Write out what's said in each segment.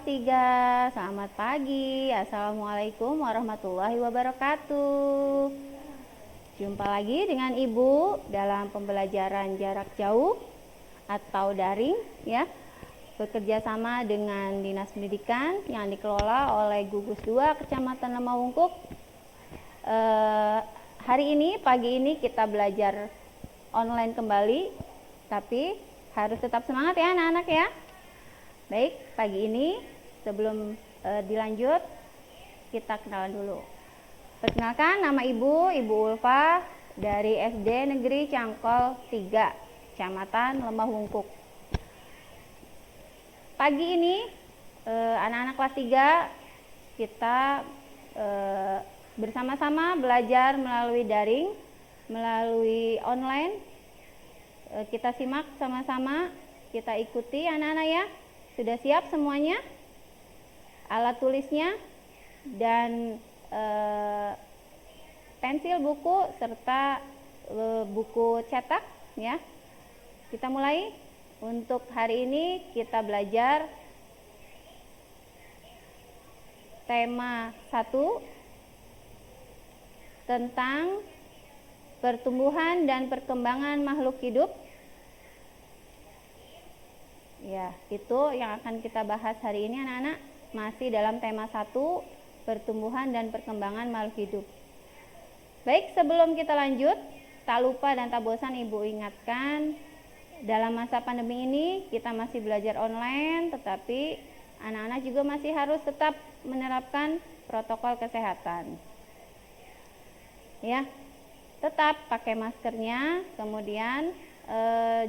kelas 3, selamat pagi. Assalamualaikum warahmatullahi wabarakatuh. Jumpa lagi dengan Ibu dalam pembelajaran jarak jauh atau daring ya. Bekerja sama dengan Dinas Pendidikan yang dikelola oleh Gugus 2 Kecamatan Lemahungkuk. Hari ini, pagi ini kita belajar online kembali, tapi harus tetap semangat ya anak-anak ya. Baik, pagi ini sebelum dilanjut, kita kenalan dulu. Perkenalkan, nama Ibu Ulfa dari SD Negeri Cangkol 3, Kecamatan Lemahungkuk. Pagi ini, anak-anak kelas 3, kita bersama-sama belajar melalui daring, melalui online. Kita simak sama-sama, kita ikuti anak-anak ya. Sudah siap semuanya? Alat tulisnya dan pensil, buku, serta buku cetak ya. Kita mulai. Untuk hari ini kita belajar tema 1 tentang pertumbuhan dan perkembangan makhluk hidup. Ya, itu yang akan kita bahas hari ini anak-anak, masih dalam tema 1, pertumbuhan dan perkembangan makhluk hidup. Baik, sebelum kita lanjut, tak lupa dan tak bosan Ibu ingatkan, dalam masa pandemi ini kita masih belajar online, tetapi anak-anak juga masih harus tetap menerapkan protokol kesehatan. Ya, tetap pakai maskernya, kemudian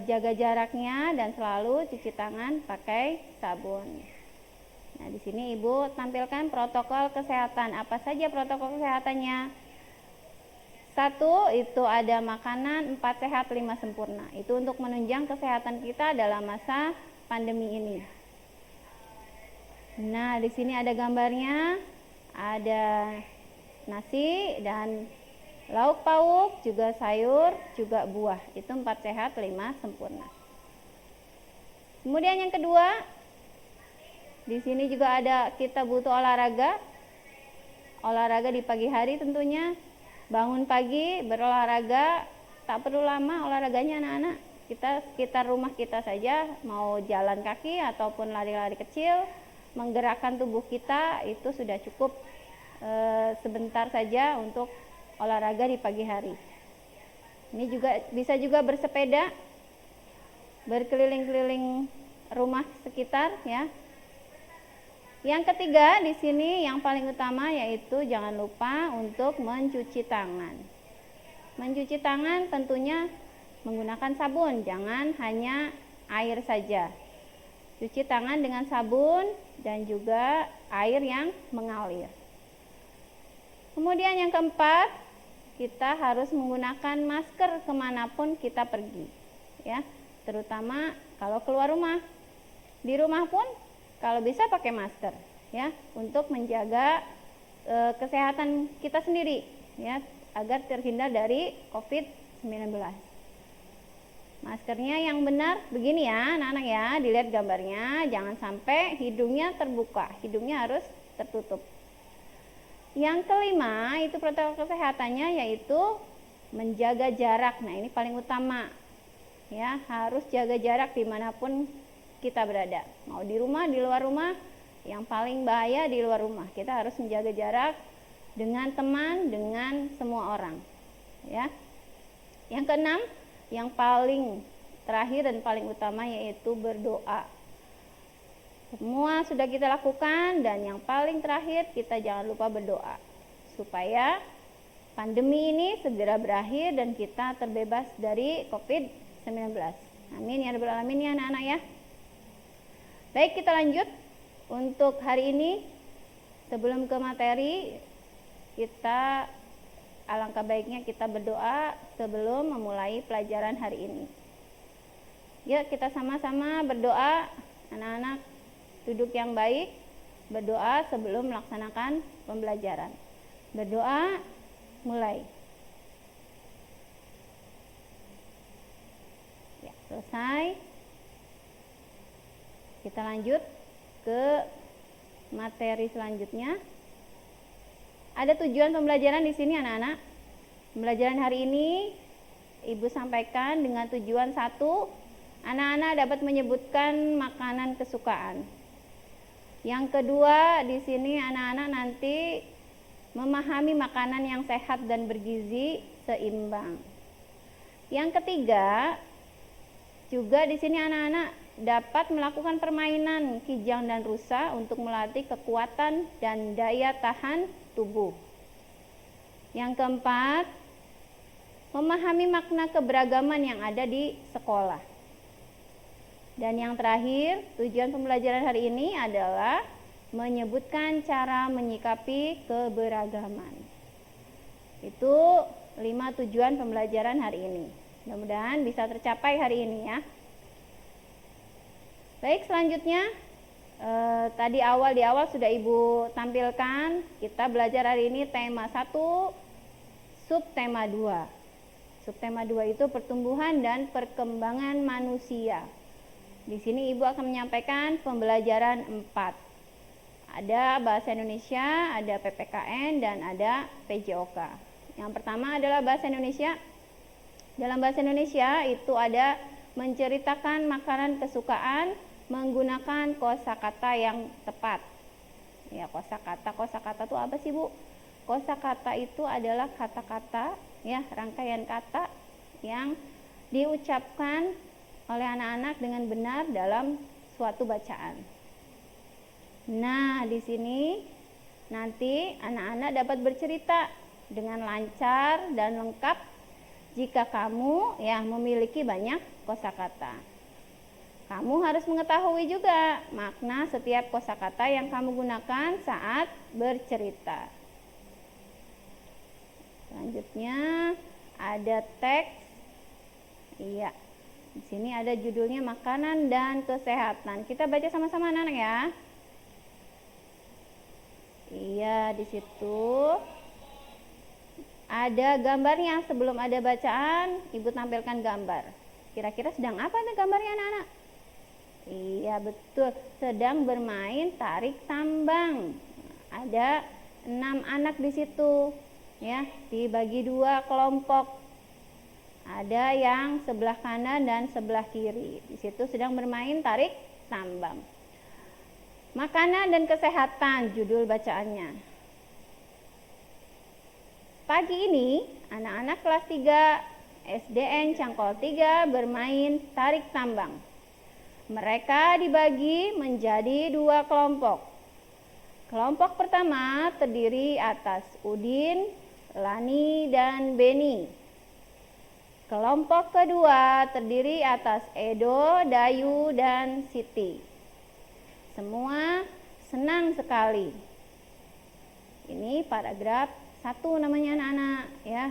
jaga jaraknya dan selalu cuci tangan pakai sabun. Nah, di sini Ibu tampilkan protokol kesehatan. Apa saja protokol kesehatannya? 1, itu ada makanan 4 sehat 5 sempurna. Itu untuk menunjang kesehatan kita dalam masa pandemi ini. Nah, di sini ada gambarnya, ada nasi dan lauk pauk, juga sayur, juga buah. Itu 4 sehat 5 sempurna. Kemudian yang kedua, di sini juga ada kita butuh olahraga. Olahraga di pagi hari tentunya. Bangun pagi, berolahraga, tak perlu lama olahraganya anak-anak. Kita sekitar rumah kita saja, mau jalan kaki ataupun lari-lari kecil, menggerakkan tubuh kita, itu sudah cukup sebentar saja untuk olahraga di pagi hari. Ini juga bisa juga bersepeda, berkeliling-keliling rumah sekitar ya. Yang ketiga di sini yang paling utama yaitu jangan lupa untuk mencuci tangan. Mencuci tangan tentunya menggunakan sabun, jangan hanya air saja. Cuci tangan dengan sabun dan juga air yang mengalir. Kemudian yang keempat, kita harus menggunakan masker kemanapun kita pergi, ya, terutama kalau keluar rumah. Di rumah pun kalau bisa pakai masker, ya, untuk menjaga kesehatan kita sendiri, ya, agar terhindar dari COVID-19. Maskernya yang benar begini ya, anak-anak ya, dilihat gambarnya, jangan sampai hidungnya terbuka, hidungnya harus tertutup. Yang kelima itu protokol kesehatannya yaitu menjaga jarak. Nah, ini paling utama, ya, harus jaga jarak dimanapun kita berada, mau di rumah, di luar rumah. Yang paling bahaya di luar rumah, kita harus menjaga jarak dengan teman, dengan semua orang, ya. Yang keenam, yang paling terakhir dan paling utama yaitu berdoa. Semua sudah kita lakukan, dan yang paling terakhir kita jangan lupa berdoa supaya pandemi ini segera berakhir dan kita terbebas dari COVID-19. Amin ya rabbal alamin ya anak-anak ya. Baik, kita lanjut. Untuk hari ini, sebelum ke materi, kita alangkah baiknya kita berdoa sebelum memulai pelajaran hari ini. Yuk kita sama-sama berdoa. Anak-anak duduk yang baik, berdoa sebelum melaksanakan pembelajaran. Berdoa, mulai. Ya, selesai. Kita lanjut ke materi selanjutnya. Ada tujuan pembelajaran di sini anak-anak. Pembelajaran hari ini Ibu sampaikan dengan tujuan 1, anak-anak dapat menyebutkan makanan kesukaan. Yang kedua, di sini anak-anak nanti memahami makanan yang sehat dan bergizi seimbang. Yang ketiga, juga di sini anak-anak dapat melakukan permainan kijang dan rusa untuk melatih kekuatan dan daya tahan tubuh. Yang keempat, memahami makna keberagaman yang ada di sekolah. Dan yang terakhir, tujuan pembelajaran hari ini adalah menyebutkan cara menyikapi keberagaman. Itu 5 tujuan pembelajaran hari ini. Mudah-mudahan bisa tercapai hari ini ya. Baik, selanjutnya tadi di awal sudah Ibu tampilkan. Kita belajar hari ini tema 1, subtema 2. Subtema 2 itu pertumbuhan dan perkembangan manusia. Di sini Ibu akan menyampaikan pembelajaran 4. Ada bahasa Indonesia, ada PPKN, dan ada PJOK. Yang pertama adalah bahasa Indonesia. Dalam bahasa Indonesia itu ada menceritakan makanan kesukaan menggunakan kosakata yang tepat. Ya, kosakata itu apa sih, Bu? Kosakata itu adalah kata-kata, ya, rangkaian kata yang diucapkan oleh anak-anak dengan benar dalam suatu bacaan. Nah, di sini nanti anak-anak dapat bercerita dengan lancar dan lengkap jika kamu memiliki banyak kosakata. Kamu harus mengetahui juga makna setiap kosakata yang kamu gunakan saat bercerita. Selanjutnya ada teks. Iya. Di sini ada judulnya makanan dan kesehatan. Kita baca sama-sama anak-anak ya. Iya, di situ ada gambarnya. Sebelum ada bacaan, Ibu tampilkan gambar. Kira-kira sedang apa nih gambarnya anak-anak? Iya, betul. Sedang bermain tarik tambang. Ada 6 anak di situ. Ya, dibagi 2 kelompok. Ada yang sebelah kanan dan sebelah kiri. Di situ sedang bermain tarik tambang. Makanan dan kesehatan judul bacaannya. Pagi ini anak-anak kelas 3 SDN Cangkol 3 bermain tarik tambang. Mereka dibagi menjadi 2 kelompok. Kelompok pertama terdiri atas Udin, Lani, dan Beni. Kelompok kedua terdiri atas Edo, Dayu, dan Siti. Semua senang sekali. Ini paragraf 1 namanya anak-anak ya.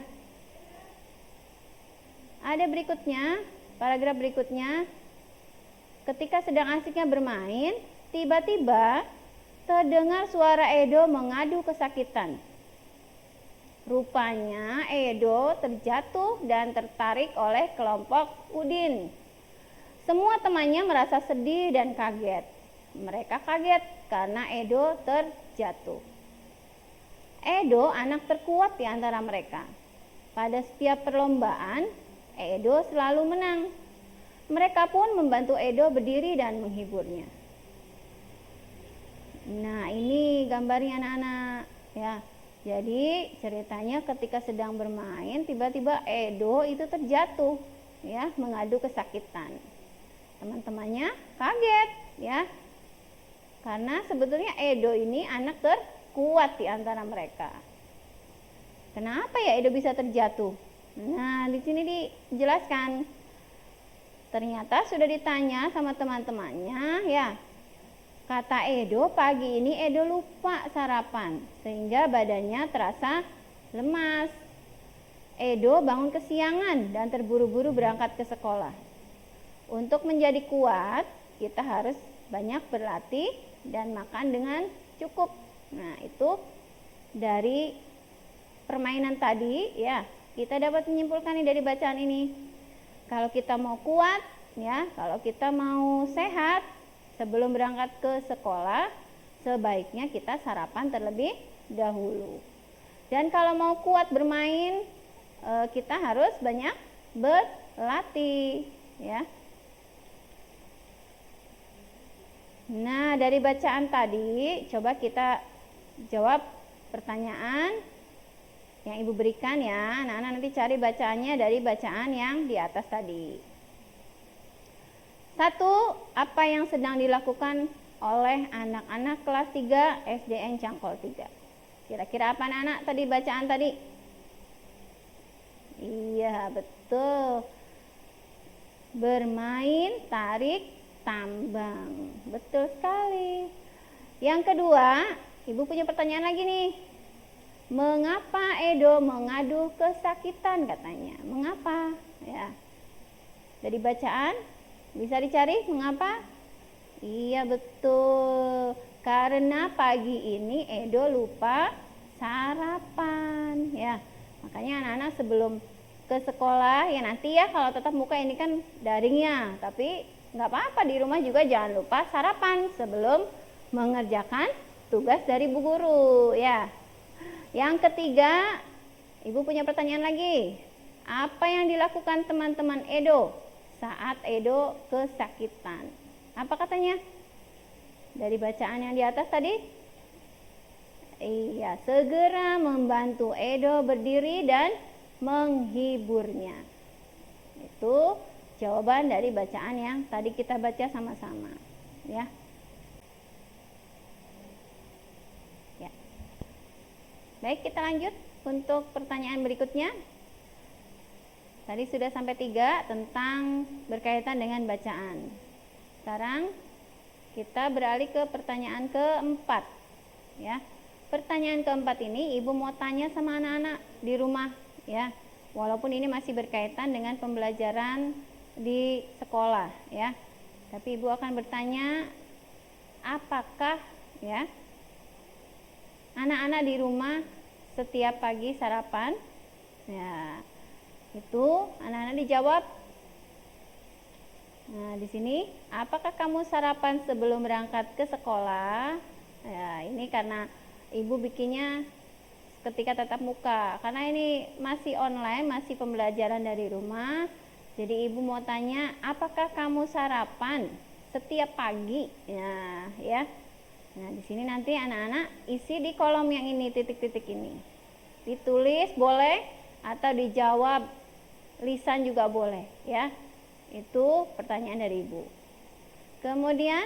Ada berikutnya, paragraf berikutnya. Ketika sedang asiknya bermain, tiba-tiba terdengar suara Edo mengadu kesakitan. Rupanya Edo terjatuh dan tertarik oleh kelompok Udin. Semua temannya merasa sedih dan kaget. Mereka kaget karena Edo terjatuh. Edo anak terkuat di antara mereka. Pada setiap perlombaan, Edo selalu menang. Mereka pun membantu Edo berdiri dan menghiburnya. Nah, ini gambarnya anak-anak ya. Jadi ceritanya ketika sedang bermain tiba-tiba Edo itu terjatuh ya, mengadu kesakitan. Teman-temannya kaget ya. Karena sebetulnya Edo ini anak terkuat di antara mereka. Kenapa ya Edo bisa terjatuh? Nah, di sini dijelaskan. Ternyata sudah ditanya sama teman-temannya ya. Kata Edo, pagi ini Edo lupa sarapan sehingga badannya terasa lemas. Edo bangun kesiangan dan terburu-buru berangkat ke sekolah. Untuk menjadi kuat, kita harus banyak berlatih dan makan dengan cukup. Nah, itu dari permainan tadi ya, kita dapat menyimpulkan dari bacaan ini. Kalau kita mau kuat ya, kalau kita mau sehat, sebelum berangkat ke sekolah, sebaiknya kita sarapan terlebih dahulu. Dan kalau mau kuat bermain, kita harus banyak berlatih, ya. Nah, dari bacaan tadi, coba kita jawab pertanyaan yang Ibu berikan ya. Anak-anak nanti cari bacaannya dari bacaan yang di atas tadi. 1. Apa yang sedang dilakukan oleh anak-anak kelas 3 SDN Cangkol 3? Kira-kira apa anak-anak tadi bacaan tadi? Iya, betul. Bermain tarik tambang. Betul sekali. Yang kedua, Ibu punya pertanyaan lagi nih. Mengapa Edo mengadu kesakitan katanya? Mengapa? Ya. Dari bacaan bisa dicari mengapa? Iya, betul. Karena pagi ini Edo lupa sarapan, ya. Makanya anak-anak sebelum ke sekolah, ya nanti ya kalau tetap muka ini kan daringnya, tapi nggak apa-apa di rumah juga jangan lupa sarapan sebelum mengerjakan tugas dari Bu Guru, ya. Yang ketiga, Ibu punya pertanyaan lagi. Apa yang dilakukan teman-teman Edo saat Edo kesakitan? Apa katanya? Dari bacaan yang di atas tadi? Iya, segera membantu Edo berdiri dan menghiburnya. Itu jawaban dari bacaan yang tadi kita baca sama-sama, ya. Ya. Baik, kita lanjut untuk pertanyaan berikutnya. Tadi sudah sampai 3 tentang berkaitan dengan bacaan. Sekarang kita beralih ke pertanyaan keempat, ya. Pertanyaan keempat ini Ibu mau tanya sama anak-anak di rumah, ya. Walaupun ini masih berkaitan dengan pembelajaran di sekolah, ya. Tapi Ibu akan bertanya, apakah, ya, anak-anak di rumah setiap pagi sarapan? Ya, itu anak-anak dijawab. Nah, di sini, apakah kamu sarapan sebelum berangkat ke sekolah? Ya, ini karena Ibu bikinnya ketika tatap muka, karena ini masih online, masih pembelajaran dari rumah. Jadi Ibu mau tanya, apakah kamu sarapan setiap pagi? Ya. Nah, di sini nanti anak-anak isi di kolom yang ini, titik-titik ini. Ditulis boleh atau dijawab lisan juga boleh, ya. Itu pertanyaan dari Ibu. Kemudian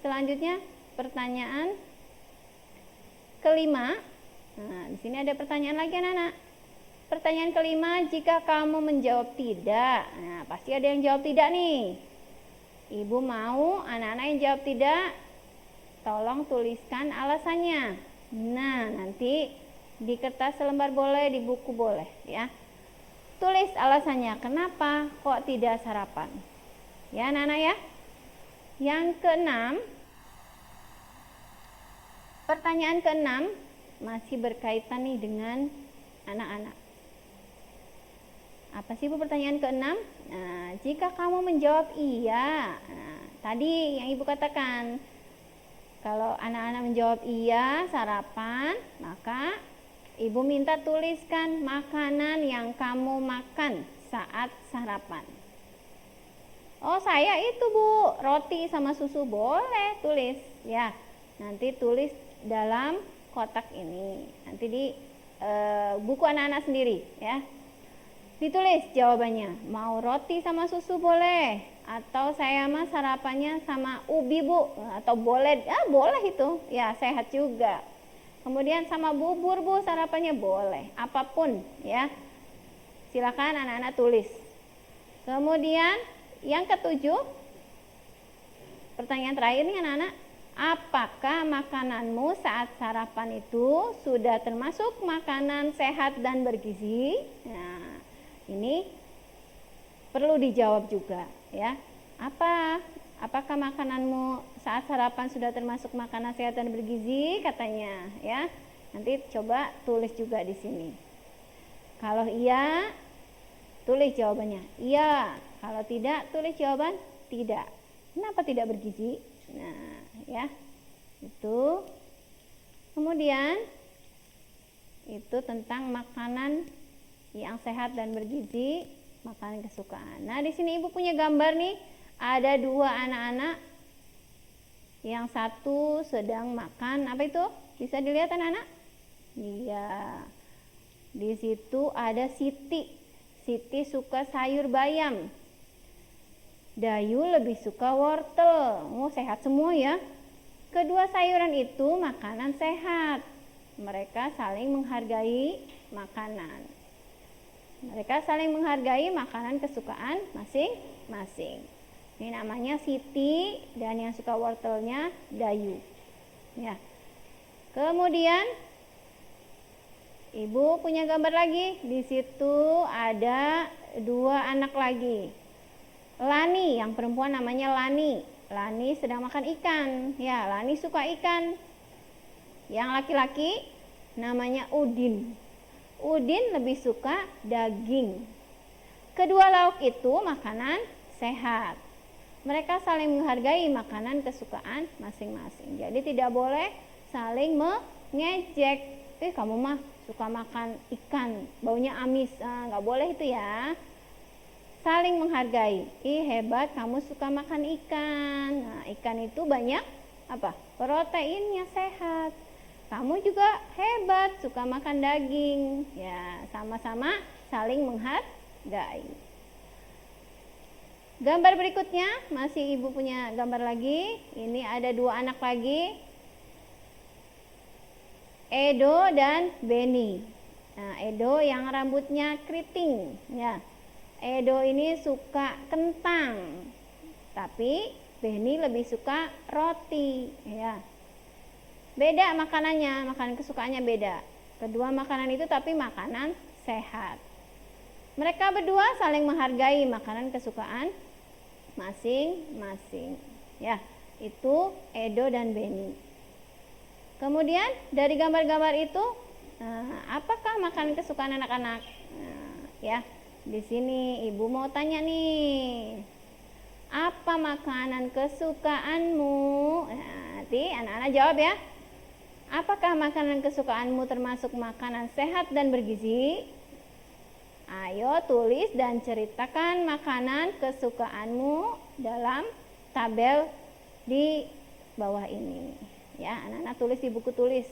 selanjutnya pertanyaan kelima. Nah, di sini ada pertanyaan lagi anak-anak. Pertanyaan kelima, jika kamu menjawab tidak, nah pasti ada yang jawab tidak nih. Ibu mau anak-anak yang jawab tidak, tolong tuliskan alasannya. Nah, nanti di kertas selembar boleh, di buku boleh, ya. Tulis alasannya, kenapa kok tidak sarapan. Ya anak-anak ya. Yang keenam, pertanyaan keenam masih berkaitan nih dengan anak-anak. Apa sih Bu pertanyaan keenam? Nah, jika kamu menjawab iya, nah, tadi yang Ibu katakan, kalau anak-anak menjawab iya sarapan, maka Ibu minta tuliskan makanan yang kamu makan saat sarapan. Oh, saya itu Bu, roti sama susu. Boleh tulis, ya. Nanti tulis dalam kotak ini. Nanti di buku anak-anak sendiri, ya. Ditulis jawabannya, mau roti sama susu boleh, atau saya mah sarapannya sama ubi Bu, atau boleh, boleh itu, ya sehat juga. Kemudian sama bubur Bu, sarapannya boleh, apapun, ya. Silakan anak-anak tulis. Kemudian yang ketujuh, pertanyaan terakhir nih anak-anak, apakah makananmu saat sarapan itu sudah termasuk makanan sehat dan bergizi? Nah, ini perlu dijawab juga, ya. Apakah makananmu saat sarapan sudah termasuk makanan sehat dan bergizi? Katanya, ya. Nanti coba tulis juga di sini. Kalau iya, tulis jawabannya. Iya. Kalau tidak, tulis jawaban tidak. Kenapa tidak bergizi? Nah, ya. Itu. Kemudian itu tentang makanan yang sehat dan bergizi, makanan kesukaan. Nah, di sini Ibu punya gambar nih, ada dua anak-anak. Yang satu sedang makan, apa itu? Bisa dilihat anak-anak? Iya. Di situ ada Siti. Siti suka sayur bayam. Dayu lebih suka wortel. Oh, sehat semua ya. Kedua sayuran itu makanan sehat. Mereka saling menghargai makanan. Mereka saling menghargai makanan kesukaan masing-masing. Ini namanya Siti dan yang suka wortelnya Dayu. Ya. Kemudian Ibu punya gambar lagi. Di situ ada dua anak lagi. Lani, yang perempuan namanya Lani. Lani sedang makan ikan. Ya, Lani suka ikan. Yang laki-laki namanya Udin. Udin lebih suka daging. Kedua lauk itu makanan sehat. Mereka saling menghargai makanan kesukaan masing-masing. Jadi tidak boleh saling mengejek. Kamu mah suka makan ikan, baunya amis. Nggak boleh itu ya. Saling menghargai. Hebat, kamu suka makan ikan. Nah, ikan itu banyak apa? Proteinnya, sehat. Kamu juga hebat, suka makan daging. Ya, sama-sama saling menghargai. Gambar berikutnya, masih Ibu punya gambar lagi. Ini ada dua anak lagi, Edo dan Beni. Nah, Edo yang rambutnya keriting. Ya, Edo ini suka kentang, tapi Beni lebih suka roti. Ya, beda makanannya, makanan kesukaannya beda. Kedua makanan itu tapi makanan sehat. Mereka berdua saling menghargai makanan kesukaan masing-masing. Ya, itu Edo dan Beni. Kemudian dari gambar-gambar itu, apakah makanan kesukaan anak-anak? Ya, di sini Ibu mau tanya nih, apa makanan kesukaanmu? Nanti anak-anak jawab ya. Apakah makanan kesukaanmu termasuk makanan sehat dan bergizi? Ayo tulis dan ceritakan makanan kesukaanmu dalam tabel di bawah ini. Ya, anak-anak tulis di buku tulis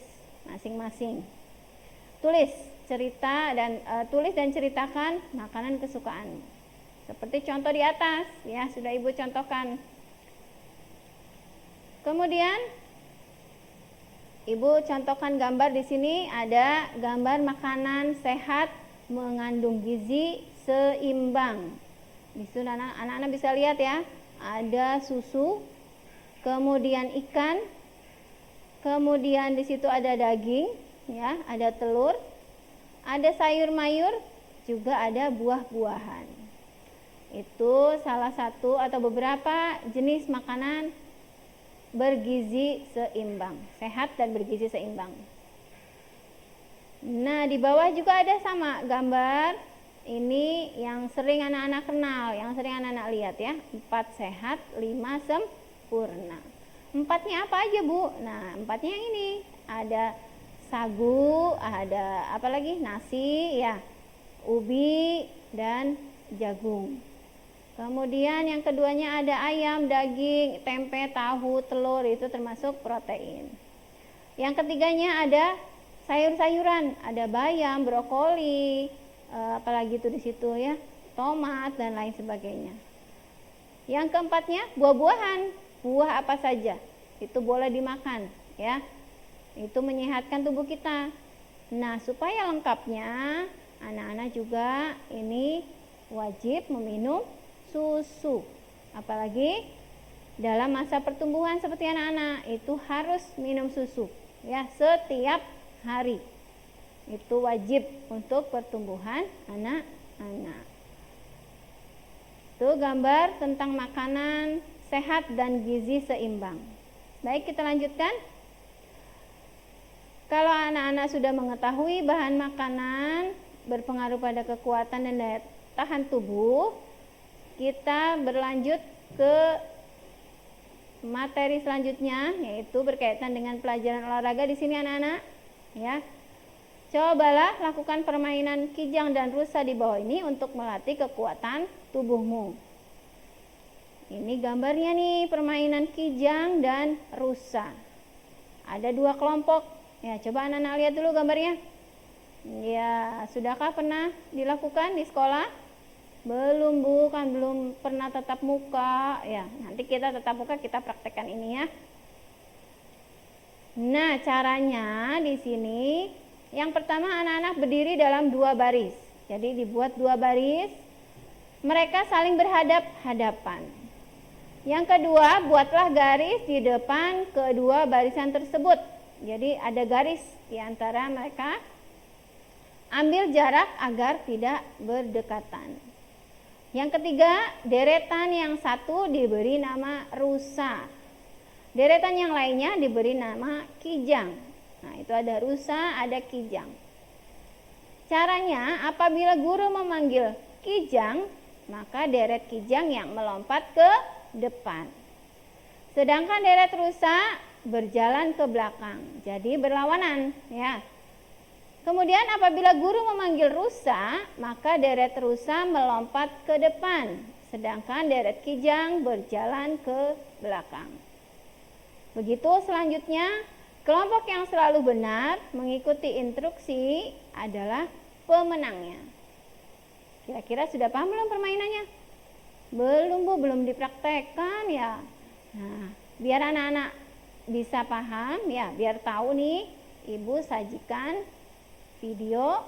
masing-masing. Tulis dan ceritakan makanan kesukaanmu. Seperti contoh di atas, ya sudah Ibu contohkan. Kemudian Ibu contohkan gambar di sini, ada gambar makanan sehat mengandung gizi seimbang. Di situ anak-anak bisa lihat ya, ada susu, kemudian ikan, kemudian di situ ada daging, ya, ada telur, ada sayur mayur, juga ada buah-buahan. Itu salah satu atau beberapa jenis makanan bergizi seimbang, sehat dan bergizi seimbang. Nah, di bawah juga ada sama gambar. Ini yang sering anak-anak kenal, yang sering anak-anak lihat ya. 4 sehat, 5 sempurna. 4-nya apa aja, Bu? Nah, 4-nya yang ini. Ada sagu, ada apa lagi? Nasi, ya. Ubi dan jagung. Kemudian yang keduanya ada ayam, daging, tempe, tahu, telur, itu termasuk protein. Yang ketiganya ada sayur-sayuran, ada bayam, brokoli, apalagi itu di situ ya, tomat dan lain sebagainya. Yang keempatnya buah-buahan, buah apa saja itu boleh dimakan ya. Itu menyehatkan tubuh kita. Nah, supaya lengkapnya anak-anak juga ini wajib meminum susu. Apalagi dalam masa pertumbuhan seperti anak-anak itu harus minum susu ya setiap hari. Itu wajib untuk pertumbuhan anak-anak. Itu gambar tentang makanan sehat dan gizi seimbang. Baik, kita lanjutkan. Kalau anak-anak sudah mengetahui bahan makanan berpengaruh pada kekuatan dan daya tahan tubuh, kita berlanjut ke materi selanjutnya, yaitu berkaitan dengan pelajaran olahraga di sini anak-anak. Ya, cobalah lakukan permainan kijang dan rusa di bawah ini untuk melatih kekuatan tubuhmu. Ini gambarnya nih, permainan kijang dan rusa. Ada 2 kelompok. Ya, coba anak-anak lihat dulu gambarnya. Ya, sudahkah pernah dilakukan di sekolah? Belum Bu, kan belum pernah tatap muka. Ya, nanti kita tatap muka, kita praktekkan ini ya. Nah, caranya di sini yang pertama anak-anak berdiri dalam 2 baris. Jadi dibuat 2 baris. Mereka saling berhadap-hadapan. Yang kedua, buatlah garis di depan kedua barisan tersebut. Jadi ada garis di antara mereka. Ambil jarak agar tidak berdekatan. Yang ketiga, deretan yang satu diberi nama rusa. Deretan yang lainnya diberi nama kijang. Nah, itu ada rusa, ada kijang. Caranya, apabila guru memanggil kijang, maka deret kijang yang melompat ke depan. Sedangkan deret rusa berjalan ke belakang. Jadi berlawanan, ya. Kemudian apabila guru memanggil rusa, maka deret rusa melompat ke depan, sedangkan deret kijang berjalan ke belakang. Begitu selanjutnya, kelompok yang selalu benar mengikuti instruksi adalah pemenangnya. Kira-kira sudah paham belum permainannya? Belum Bu, belum dipraktekkan ya. Nah, biar anak-anak bisa paham ya, biar tahu nih, Ibu sajikan video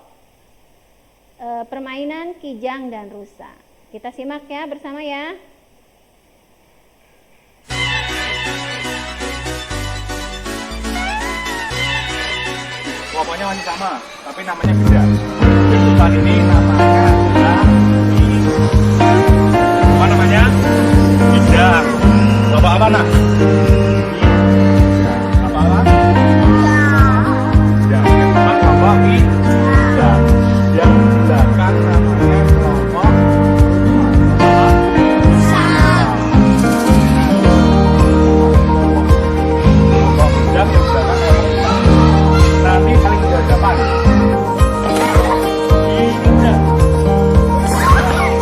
permainan kijang dan rusa. Kita simak ya bersama ya. Kelompoknya masih sama, tapi namanya beda. Di depan ini namanya adalah apa namanya? Kijang. Kelompok apa nak? Apa? Kijang. Yang depan kelompok kijang. Yang di belakang namanya kelompok kelompok kijang yang di belakang kelompok nanti saling berhadapan. Kijang. Rusa. Kijang.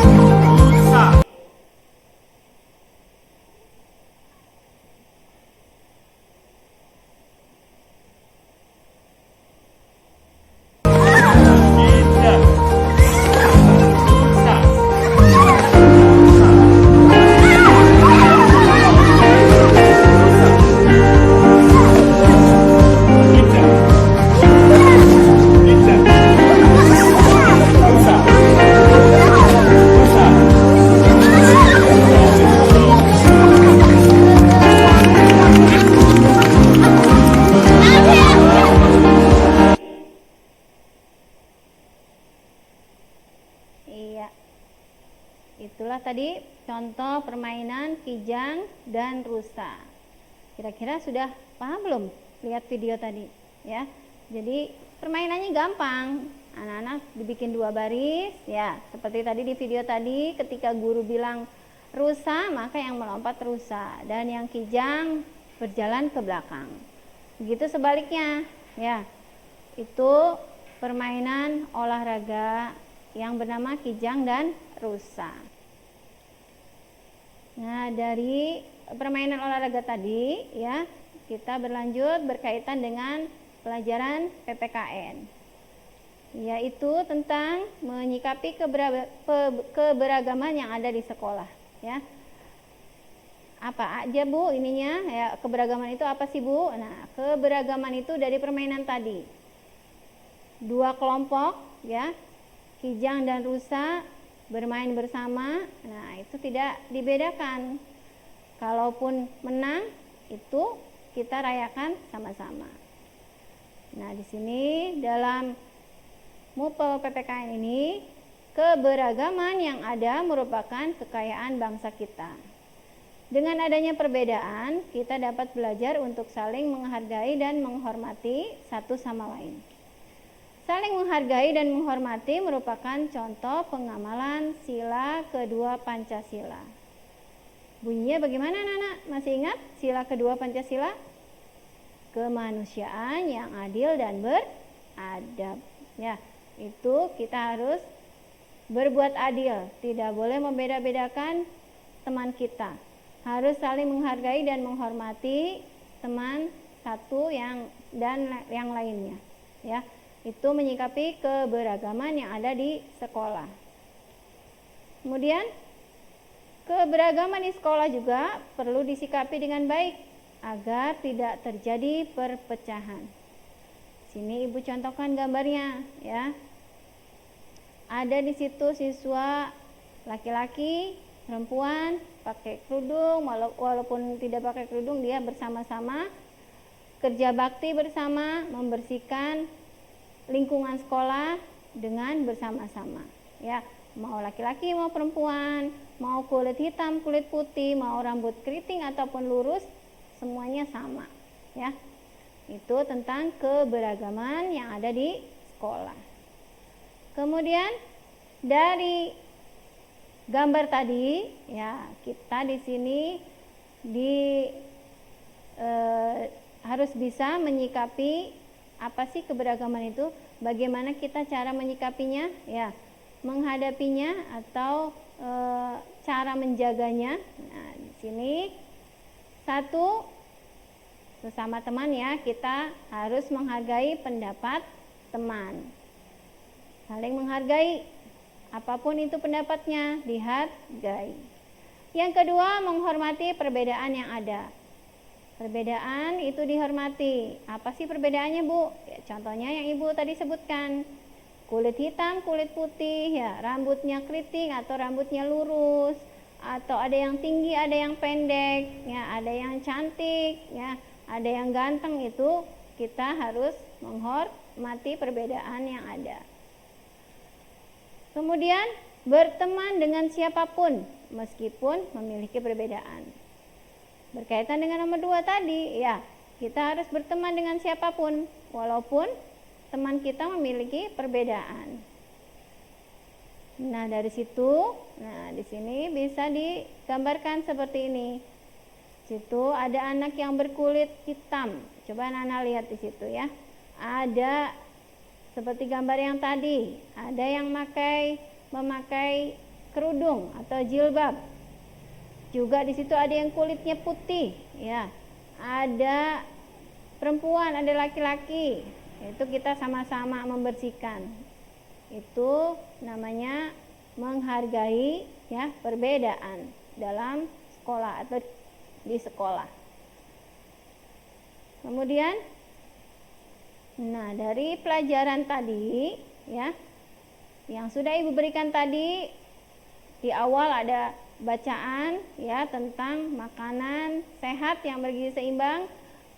Rusa. Iya. Itulah tadi contoh permainan kijang dan rusa. Kira-kira sudah paham belum lihat video tadi? Ya. Jadi permainannya gampang. Anak-anak dibikin 2 baris ya. Seperti tadi di video tadi, ketika guru bilang rusa, maka yang melompat rusa dan yang kijang berjalan ke belakang. Begitu sebaliknya ya. Itu permainan olahraga yang bernama kijang dan rusa. Nah, dari permainan olahraga tadi ya, kita berlanjut berkaitan dengan pelajaran PPKN, yaitu tentang menyikapi keberagaman yang ada di sekolah ya. Apa aja Bu ininya ya, keberagaman itu apa sih Bu? Nah, keberagaman itu dari permainan tadi. 2 kelompok ya, kijang dan rusa bermain bersama. Nah, itu tidak dibedakan. Kalaupun menang, itu kita rayakan sama-sama. Nah, di sini dalam MUPE PPKN ini, keberagaman yang ada merupakan kekayaan bangsa kita. Dengan adanya perbedaan, kita dapat belajar untuk saling menghargai dan menghormati satu sama lain. Saling menghargai dan menghormati merupakan contoh pengamalan sila kedua Pancasila. Bunyinya bagaimana anak-anak? Masih ingat sila kedua Pancasila? Kemanusiaan yang adil dan beradab. Ya, itu kita harus berbuat adil, tidak boleh membeda-bedakan teman kita. Harus saling menghargai dan menghormati teman satu dan yang lainnya. Ya, itu menyikapi keberagaman yang ada di sekolah. Kemudian keberagaman di sekolah juga perlu disikapi dengan baik agar tidak terjadi perpecahan. Sini Ibu contohkan gambarnya ya. Ada di situ siswa laki-laki, perempuan pakai kerudung, walaupun tidak pakai kerudung dia bersama-sama kerja bakti bersama membersihkan lingkungan sekolah dengan bersama-sama ya. Mau laki-laki mau perempuan, mau kulit hitam, kulit putih, mau rambut keriting ataupun lurus, semuanya sama ya. Itu tentang keberagaman yang ada di sekolah. Kemudian dari gambar tadi ya, kita di sini harus bisa menyikapi apa sih keberagaman itu, bagaimana kita cara menyikapinya ya, menghadapinya atau cara menjaganya. Nah, di sini satu, sesama teman ya, kita harus menghargai pendapat teman. Saling menghargai, apapun itu pendapatnya, dihargai. Yang kedua, menghormati perbedaan yang ada. Perbedaan itu dihormati. Apa sih perbedaannya, Bu? Ya, contohnya yang Ibu tadi sebutkan. Kulit hitam, kulit putih, ya, rambutnya keriting atau rambutnya lurus, atau ada yang tinggi, ada yang pendek, ya, ada yang cantik, ya, ada yang ganteng. Itu kita harus menghormati perbedaan yang ada. Kemudian berteman dengan siapapun meskipun memiliki perbedaan. Berkaitan dengan nomor 2 tadi, ya, kita harus berteman dengan siapapun walaupun teman kita memiliki perbedaan. Nah, dari situ, di sini bisa digambarkan seperti ini. Situ ada anak yang berkulit hitam. Coba anak-anak lihat di situ ya. Ada seperti gambar yang tadi, ada yang memakai kerudung atau jilbab. Juga di situ ada yang kulitnya putih, ya. Ada perempuan, ada laki-laki. Itu kita sama-sama membersihkan. Itu namanya menghargai ya perbedaan dalam sekolah atau di sekolah. Kemudian dari pelajaran tadi ya, yang sudah Ibu berikan tadi, di awal ada bacaan ya tentang makanan sehat yang bergizi seimbang.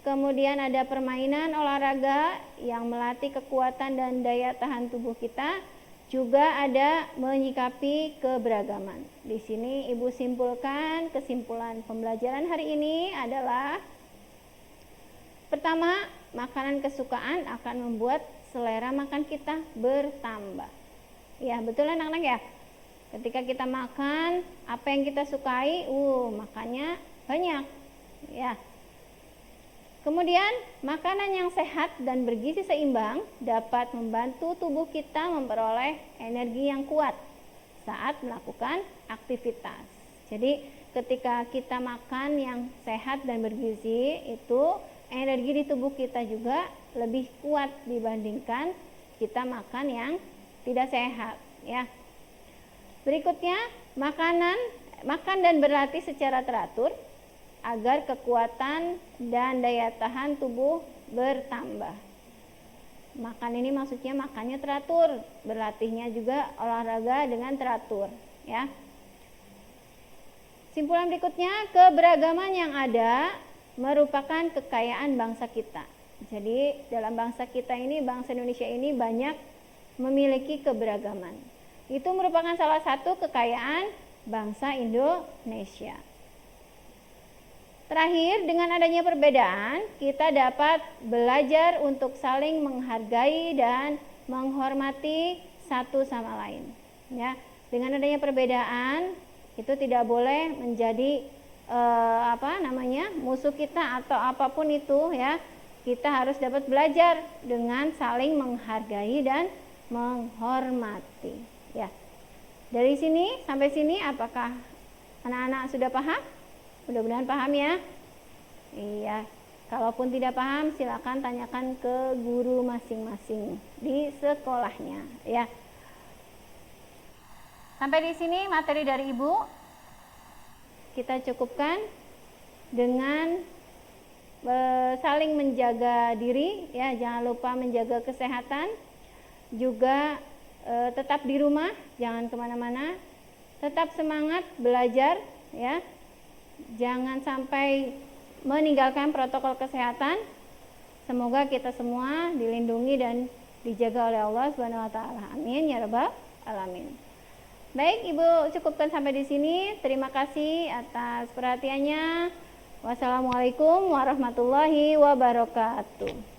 Kemudian ada permainan olahraga yang melatih kekuatan dan daya tahan tubuh kita. Juga ada menyikapi keberagaman. Di sini Ibu simpulkan kesimpulan pembelajaran hari ini adalah: pertama, makanan kesukaan akan membuat selera makan kita bertambah. Ya, betul anak-anak ya. Ketika kita makan apa yang kita sukai, makannya banyak. Ya. Kemudian, makanan yang sehat dan bergizi seimbang dapat membantu tubuh kita memperoleh energi yang kuat saat melakukan aktivitas. Jadi, ketika kita makan yang sehat dan bergizi, itu energi di tubuh kita juga lebih kuat dibandingkan kita makan yang tidak sehat, ya. Berikutnya, makan dan berlatih secara teratur agar kekuatan dan daya tahan tubuh bertambah. Makan ini maksudnya makannya teratur, berlatihnya juga olahraga dengan teratur, ya. Simpulan berikutnya, keberagaman yang ada merupakan kekayaan bangsa kita. Jadi dalam bangsa kita ini, bangsa Indonesia ini banyak memiliki keberagaman. Itu merupakan salah satu kekayaan bangsa Indonesia. Terakhir, dengan adanya perbedaan, kita dapat belajar untuk saling menghargai dan menghormati satu sama lain. Ya, dengan adanya perbedaan, itu tidak boleh menjadi musuh kita atau apapun itu ya, kita harus dapat belajar dengan saling menghargai dan menghormati ya. Dari sini sampai sini apakah anak-anak sudah paham? Mudah-mudahan paham ya. Iya. Kalaupun tidak paham silakan tanyakan ke guru masing-masing di sekolahnya ya. Sampai di sini materi dari Ibu. Kita cukupkan dengan saling menjaga diri ya, jangan lupa menjaga kesehatan. Juga tetap di rumah, jangan kemana-mana. Tetap semangat belajar ya. Jangan sampai meninggalkan protokol kesehatan. Semoga kita semua dilindungi dan dijaga oleh Allah Subhanahu wa taala. Amin ya rabbal alamin. Baik, Ibu cukupkan sampai di sini. Terima kasih atas perhatiannya. Wassalamualaikum warahmatullahi wabarakatuh.